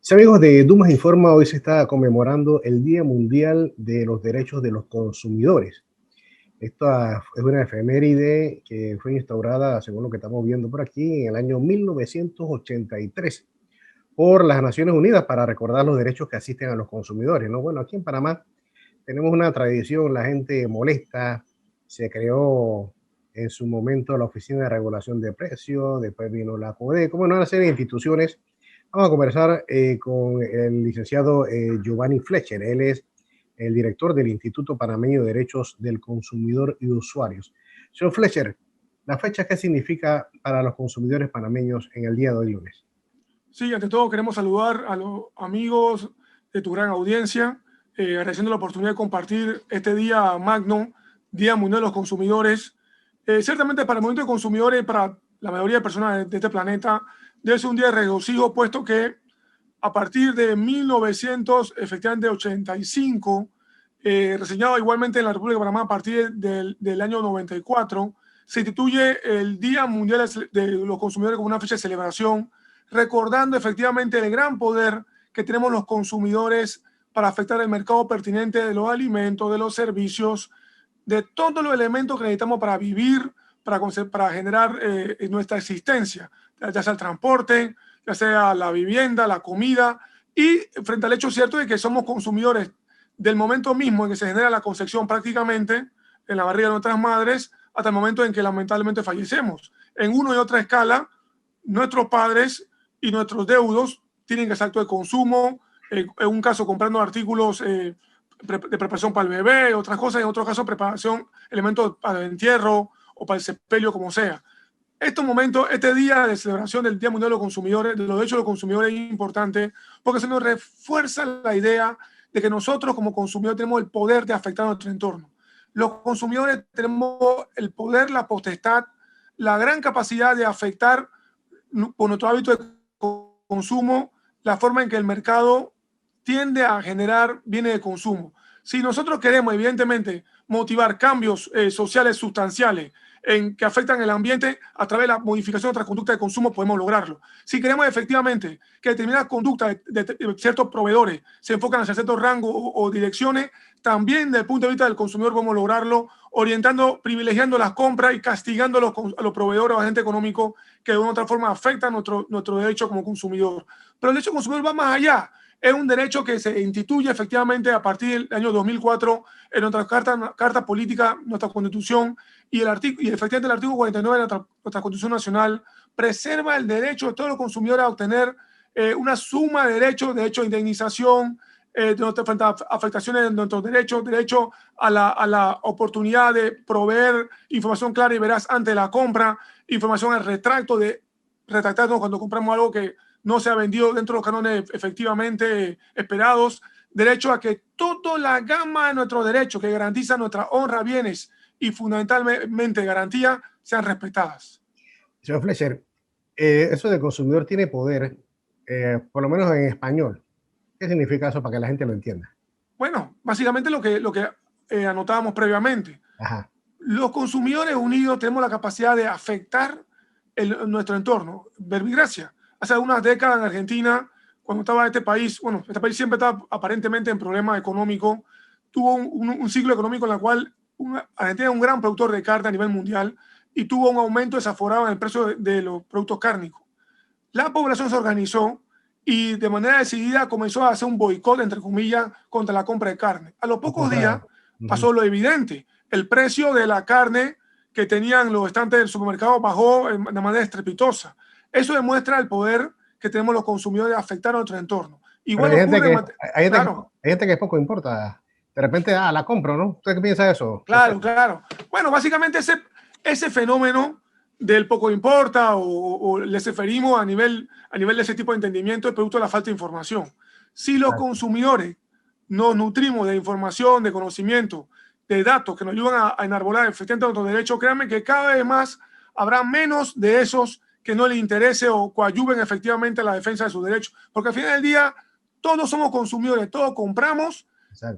Sí, amigos de Dumas Informa, hoy se está conmemorando el Día Mundial de los Derechos de los Consumidores. Esta es una efeméride que fue instaurada, según lo que estamos viendo por aquí, en el año 1983 por las Naciones Unidas para recordar los derechos que asisten a los consumidores, ¿no? Bueno, aquí en Panamá tenemos una tradición, la gente molesta, se creó en su momento la Oficina de Regulación de Precios, después vino la CODE, como una serie de instituciones. Vamos a conversar con el licenciado Giovanni Fletcher. Él es el director del Instituto Panameño de Derechos del Consumidor y Usuarios. Señor Fletcher, ¿la fecha qué significa para los consumidores panameños en el día de hoy lunes? Sí, ante todo queremos saludar a los amigos de tu gran audiencia, agradeciendo la oportunidad de compartir este día magno, Día Mundial de los Consumidores. Ciertamente para el movimiento de consumidores, para la mayoría de personas de este planeta, debe ser un día de regocijo, puesto que a partir de 1985, reseñado igualmente en la República de Panamá a partir del año 94, se instituye el Día Mundial de los Consumidores como una fecha de celebración, recordando efectivamente el gran poder que tenemos los consumidores para afectar el mercado pertinente de los alimentos, de los servicios, de todos los elementos que necesitamos para vivir, para generar nuestra existencia, ya sea el transporte, ya sea la vivienda, la comida, y frente al hecho cierto de que somos consumidores del momento mismo en que se genera la concepción prácticamente en la barriga de nuestras madres hasta el momento en que lamentablemente fallecemos. En una y otra escala, nuestros padres y nuestros deudos tienen que ser acto de consumo, en un caso comprando artículos de preparación para el bebé, otras cosas, en otro caso preparación, elementos para el entierro o para el sepelio, como sea. Estos momentos, este día de celebración del Día Mundial de los Consumidores, de los derechos de los consumidores, es importante porque se nos refuerza la idea de que nosotros como consumidores tenemos el poder de afectar a nuestro entorno. Los consumidores tenemos el poder, la potestad, la gran capacidad de afectar por nuestro hábito de consumo la forma en que el mercado tiende a generar bienes de consumo. Si nosotros queremos, evidentemente, motivar cambios sociales sustanciales que afectan el ambiente a través de la modificación de nuestras conductas de consumo, podemos lograrlo. Si queremos efectivamente que determinadas conductas de ciertos proveedores se enfocan hacia ciertos rangos o direcciones, también desde el punto de vista del consumidor podemos lograrlo, orientando, privilegiando las compras y castigando a los proveedores o agentes económicos que de una u otra forma afectan nuestro derecho como consumidor. Pero el derecho consumidor va más allá. Es un derecho que se instituye efectivamente a partir del año 2004 en nuestra carta política, nuestra constitución, y efectivamente el artículo 49 de nuestra Constitución Nacional preserva el derecho de todos los consumidores a obtener una suma de derechos, derecho a indemnización, frente a afectaciones de nuestros derechos, derecho a la oportunidad de proveer información clara y veraz antes de la compra, información al retractarnos cuando compramos algo que no se ha vendido dentro de los cánones efectivamente esperados, derecho a que toda la gama de nuestros derechos que garantizan nuestra honra, bienes y fundamentalmente garantía sean respetadas. Señor Fletcher, eso de consumidor tiene poder, por lo menos en español. ¿Qué significa eso para que la gente lo entienda? Bueno, básicamente lo que anotábamos previamente. Ajá. Los consumidores unidos tenemos la capacidad de afectar nuestro entorno. Verbigracia. Hace algunas décadas en Argentina, cuando estaba este país siempre estaba aparentemente en problemas económicos, tuvo un ciclo económico en el cual Argentina es un gran productor de carne a nivel mundial y tuvo un aumento desaforado en el precio de los productos cárnicos. La población se organizó y de manera decidida comenzó a hacer un boicot, entre comillas, contra la compra de carne. A los pocos días pasó lo evidente. El precio de la carne que tenían los estantes del supermercado bajó de manera estrepitosa. Eso demuestra el poder que tenemos los consumidores de afectar a nuestro entorno. Igual hay ocurre... hay gente que poco importa. De repente, la compro, ¿no? ¿Usted qué piensa de eso? Claro, claro. Bueno, básicamente ese fenómeno del poco importa o les referimos a nivel de ese tipo de entendimiento es producto de la falta de información. Si los consumidores nos nutrimos de información, de conocimiento, de datos que nos ayudan a enarbolar efectivamente nuestros derechos, créanme que cada vez más habrá menos de esos que no les interese o coadyuven efectivamente a la defensa de sus derechos. Porque al final del día, todos somos consumidores, todos compramos,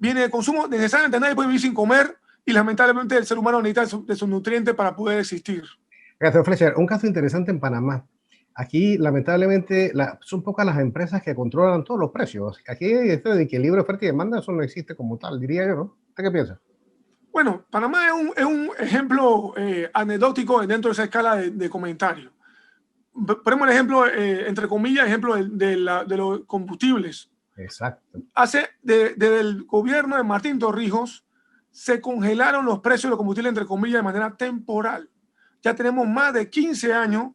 viene de consumo, necesariamente nadie puede vivir sin comer y lamentablemente el ser humano necesita de sus nutrientes para poder existir. Señor Fletcher, un caso interesante en Panamá. Aquí, lamentablemente, son pocas las empresas que controlan todos los precios. Aquí, esto de que libre oferta y demanda, eso no existe como tal, diría yo, ¿no? ¿Usted qué piensa? Bueno, Panamá es un ejemplo anecdótico dentro de esa escala de comentarios. Ponemos el ejemplo, entre comillas, ejemplo de los combustibles. Exacto. Desde el gobierno de Martín Torrijos se congelaron los precios de los combustibles, entre comillas, de manera temporal. Ya tenemos más de 15 años,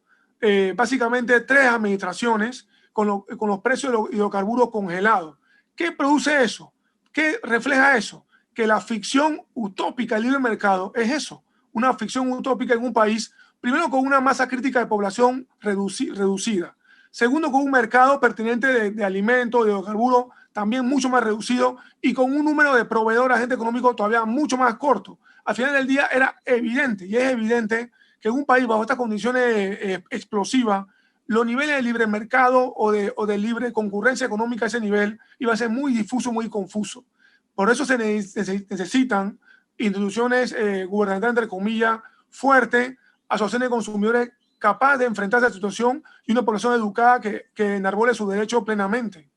básicamente 3 administraciones con los precios de los hidrocarburos congelados. ¿Qué produce eso? ¿Qué refleja eso? Que la ficción utópica del libre mercado es eso, una ficción utópica en un país, primero con una masa crítica de población reducida, segundo con un mercado pertinente de alimentos, de hidrocarburos, también mucho más reducido y con un número de proveedores, agentes económicos todavía mucho más corto. Al final del día era evidente, y es evidente, que en un país bajo estas condiciones explosivas, los niveles de libre mercado o de libre concurrencia económica a ese nivel iba a ser muy difuso, muy confuso. Por eso se necesitan instituciones gubernamentales, entre comillas, fuertes, asociaciones de consumidores capaces de enfrentarse a la situación y una población educada que enarbole sus derechos plenamente.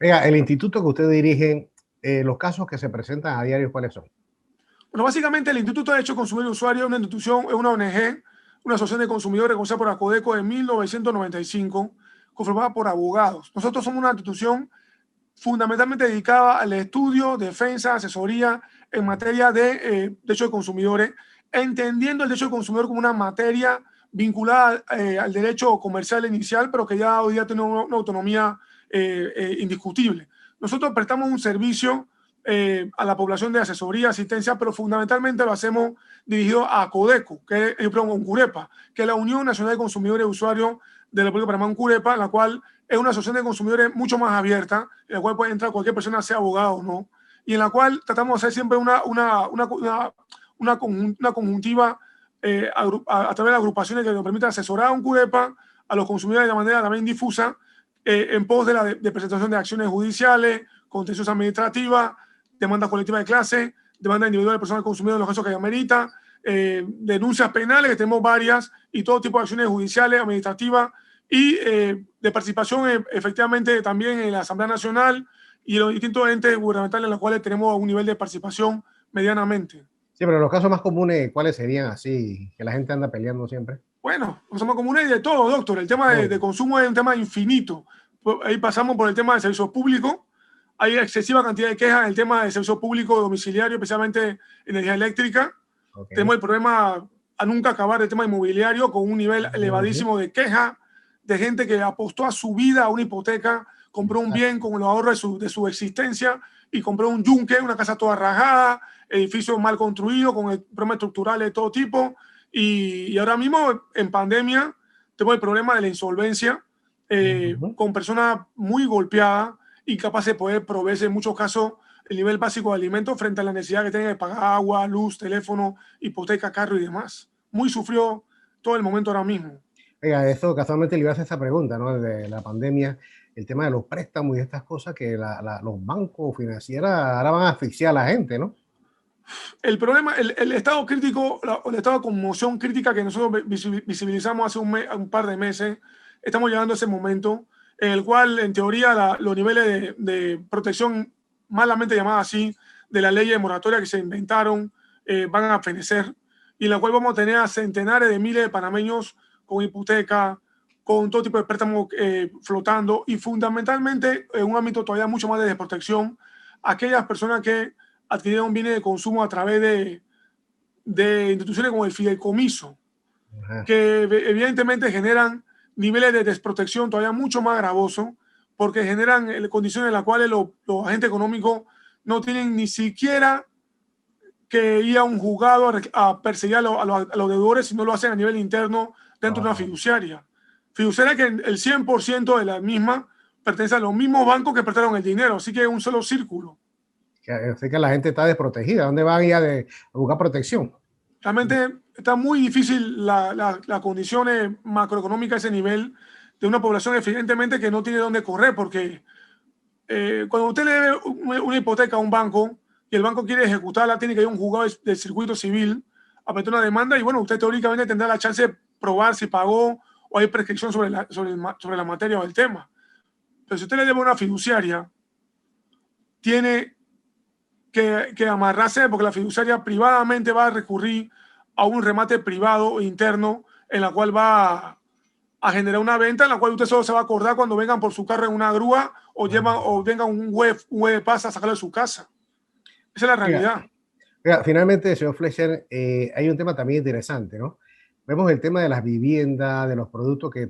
Oiga, el instituto que usted dirige, los casos que se presentan a diario, ¿cuáles son? Bueno, básicamente el Instituto de Derecho Consumidor y Usuario es una institución, es una ONG, una asociación de consumidores reconocida por ACODECO de 1995, conformada por abogados. Nosotros somos una institución fundamentalmente dedicada al estudio, defensa, asesoría en materia de derecho de consumidores, entendiendo el derecho de consumidor como una materia vinculada al derecho comercial inicial, pero que ya hoy día tiene una autonomía indiscutible. Nosotros prestamos un servicio a la población de asesoría, asistencia, pero fundamentalmente lo hacemos dirigido a CODECO, UNCUREPA, que es la Unión Nacional de Consumidores y Usuarios de la República de Panamá, UNCUREPA, la cual es una asociación de consumidores mucho más abierta, en la cual puede entrar cualquier persona, sea abogado o no, y en la cual tratamos de hacer siempre una conjuntiva a través de las agrupaciones que nos permitan asesorar a UNCUREPA, a los consumidores de manera también difusa, en pos de la presentación de acciones judiciales, contenciosas administrativas, demandas colectivas de clase, demandas individuales de personas consumidas en los casos que amerita, denuncias penales, que tenemos varias, y todo tipo de acciones judiciales, administrativas, y de participación efectivamente también en la Asamblea Nacional y los distintos entes gubernamentales en los cuales tenemos un nivel de participación medianamente. Sí, pero los casos más comunes, ¿cuáles serían así, que la gente anda peleando siempre? Bueno, los más comunes de todo, doctor. El tema de consumo es un tema infinito. Ahí pasamos por el tema de servicios públicos. Hay excesiva cantidad de quejas en el tema de servicio público domiciliario, especialmente energía eléctrica. Tenemos el problema a nunca acabar del tema inmobiliario, con un nivel elevadísimo de quejas de gente que apostó a su vida a una hipoteca, compró un bien con los ahorros de su existencia y compró un yunque, una casa toda rajada, edificios mal construidos, con problemas estructurales de todo tipo. Y ahora mismo, en pandemia, tenemos el problema de la insolvencia, con personas muy golpeadas, incapaces de poder proveerse en muchos casos el nivel básico de alimentos frente a la necesidad que tienen de pagar agua, luz, teléfono, hipoteca, carro y demás. Muy sufrió todo el momento ahora mismo. Oiga, eso casualmente le iba a hacer esta pregunta, ¿no? De la pandemia, el tema de los préstamos y estas cosas que los bancos financieros ahora van a asfixiar a la gente, ¿no? El problema, el estado crítico, el estado de conmoción crítica que nosotros visibilizamos hace un par de meses, estamos llegando a ese momento en el cual, en teoría, los niveles de protección, malamente llamada así, de la ley de moratoria que se inventaron, van a fenecer, y en la cual vamos a tener a centenares de miles de panameños con hipoteca, con todo tipo de préstamos flotando, y fundamentalmente en un ámbito todavía mucho más de desprotección, aquellas personas que adquirieron bienes de consumo a través de instituciones como el fideicomiso, que evidentemente generan niveles de desprotección todavía mucho más gravosos, porque generan condiciones en las cuales los agentes económicos no tienen ni siquiera que ir a un juzgado a perseguir a los deudores, sino lo hacen a nivel interno dentro de una fiduciaria. Fiduciaria que el 100% de la misma pertenece a los mismos bancos que prestaron el dinero, así que es un solo círculo. Así que la gente está desprotegida. ¿Dónde van a ir a buscar protección? Realmente está muy difícil las condiciones macroeconómicas a ese nivel de una población evidentemente que no tiene dónde correr, porque cuando usted le debe una hipoteca a un banco y el banco quiere ejecutarla, tiene que ir a un juzgado del circuito civil a meter una demanda y bueno, usted teóricamente tendrá la chance de probar si pagó o hay prescripción sobre la materia o el tema. Pero si usted le debe una fiduciaria, tiene que amarrarse, porque la fiduciaria privadamente va a recurrir a un remate privado o interno en la cual va a generar una venta en la cual usted solo se va a acordar cuando vengan por su carro en una grúa o venga un web de paz a sacarlo de su casa. Esa es la realidad. Finalmente, señor Fletcher, hay un tema también interesante, ¿no? Vemos el tema de las viviendas, de los productos que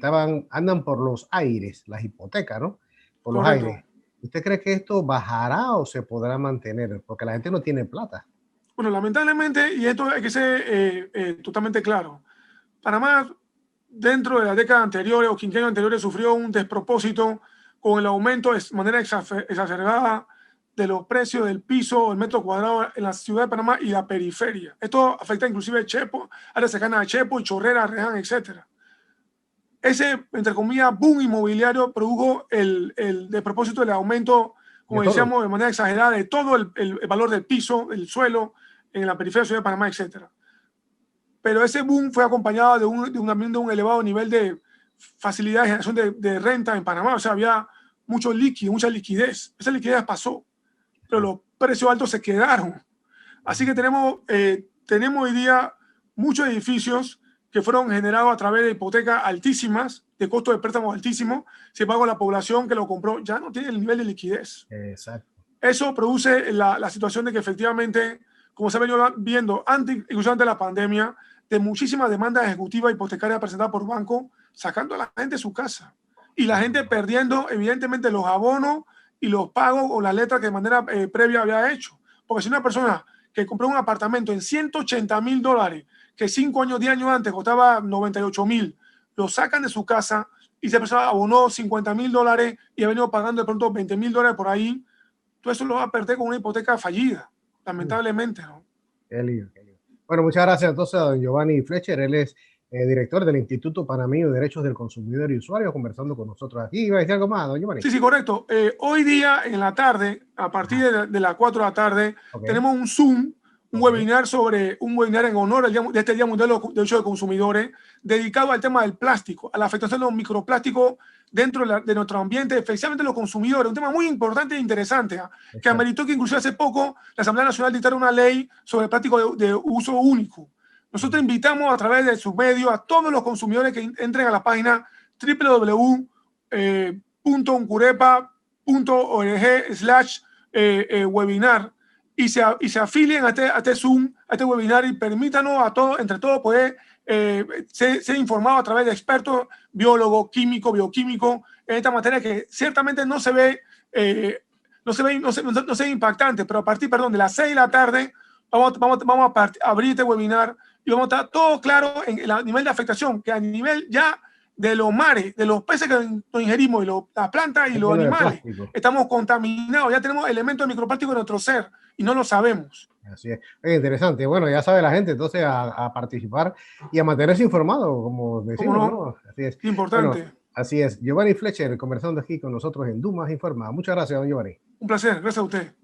andan por los aires, las hipotecas, ¿no? Por los aires. ¿Usted cree que esto bajará o se podrá mantener? Porque la gente no tiene plata. Bueno, lamentablemente, y esto hay que ser totalmente claro, Panamá dentro de la década anterior o quinquenio anteriores sufrió un despropósito con el aumento de manera exacerbada de los precios del piso, el metro cuadrado en la ciudad de Panamá y la periferia. Esto afecta inclusive Chepo, áreas cercanas a Chepo, y Chorrera, Reján, etc. Ese, entre comillas, boom inmobiliario produjo el despropósito del aumento, como decíamos, de manera exagerada de todo el valor del piso, el suelo, en la periferia de la ciudad de Panamá, etc. Pero ese boom fue acompañado de un elevado nivel de facilidad de generación de renta en Panamá. O sea, había mucho líquido, mucha liquidez. Esa liquidez pasó, pero los precios altos se quedaron. Así que tenemos hoy día muchos edificios que fueron generados a través de hipotecas altísimas, de costos de préstamos altísimos. Sin embargo, la población que lo compró ya no tiene el nivel de liquidez. Exacto. Eso produce la situación de que efectivamente, como se ha venido viendo incluso antes de la pandemia, de muchísimas demandas ejecutivas hipotecarias presentadas por bancos, sacando a la gente de su casa. Y la gente perdiendo, evidentemente, los abonos y los pagos o las letras que de manera previa había hecho. Porque si una persona que compró un apartamento en $180,000, que 5 años, 10 años antes costaba 98,000, lo sacan de su casa y esa persona abonó $50,000 y ha venido pagando de pronto $20,000 por ahí, todo eso lo va a perder con una hipoteca fallida, lamentablemente, ¿no? Qué lío. Bueno, muchas gracias entonces a don Giovanni Fletcher. Él es director del Instituto Panameño de Derechos del Consumidor y Usuario, conversando con nosotros aquí. ¿Iba a decir algo más, don Giovanni? Sí, correcto. Hoy día, en la tarde, a partir de las 4 de la tarde, tenemos un Zoom, un webinar en honor de este Día Mundial de los Derechos de Consumidores, dedicado al tema del plástico, a la afectación de los microplásticos dentro de nuestro ambiente, especialmente los consumidores. Un tema muy importante e interesante, que ameritó que inclusive hace poco la Asamblea Nacional dictara una ley sobre el plástico de uso único. Nosotros invitamos a través de sus medios a todos los consumidores que entren a la página www.uncurepa.org/webinar y se afilien a este Zoom, a este webinar, y permítanos a todos, entre todos, poder ser informados a través de expertos, biólogos, químicos, bioquímicos, en esta materia que ciertamente no se ve impactante, pero a partir, de las 6 de la tarde vamos a abrir este webinar y vamos a estar todo claro en el nivel de afectación, que a nivel ya de los mares, de los peces que nos ingerimos, y las plantas y los animales, estamos contaminados, ya tenemos elementos de microplástico en nuestro ser y no lo sabemos. Así es. Interesante. Bueno, ya sabe la gente entonces a participar y a mantenerse informado, como decimos, ¿no? Así es. Importante. Bueno, así es. Giovanni Fletcher conversando aquí con nosotros en Dumas Informa. Muchas gracias, don Giovanni. Un placer. Gracias a usted.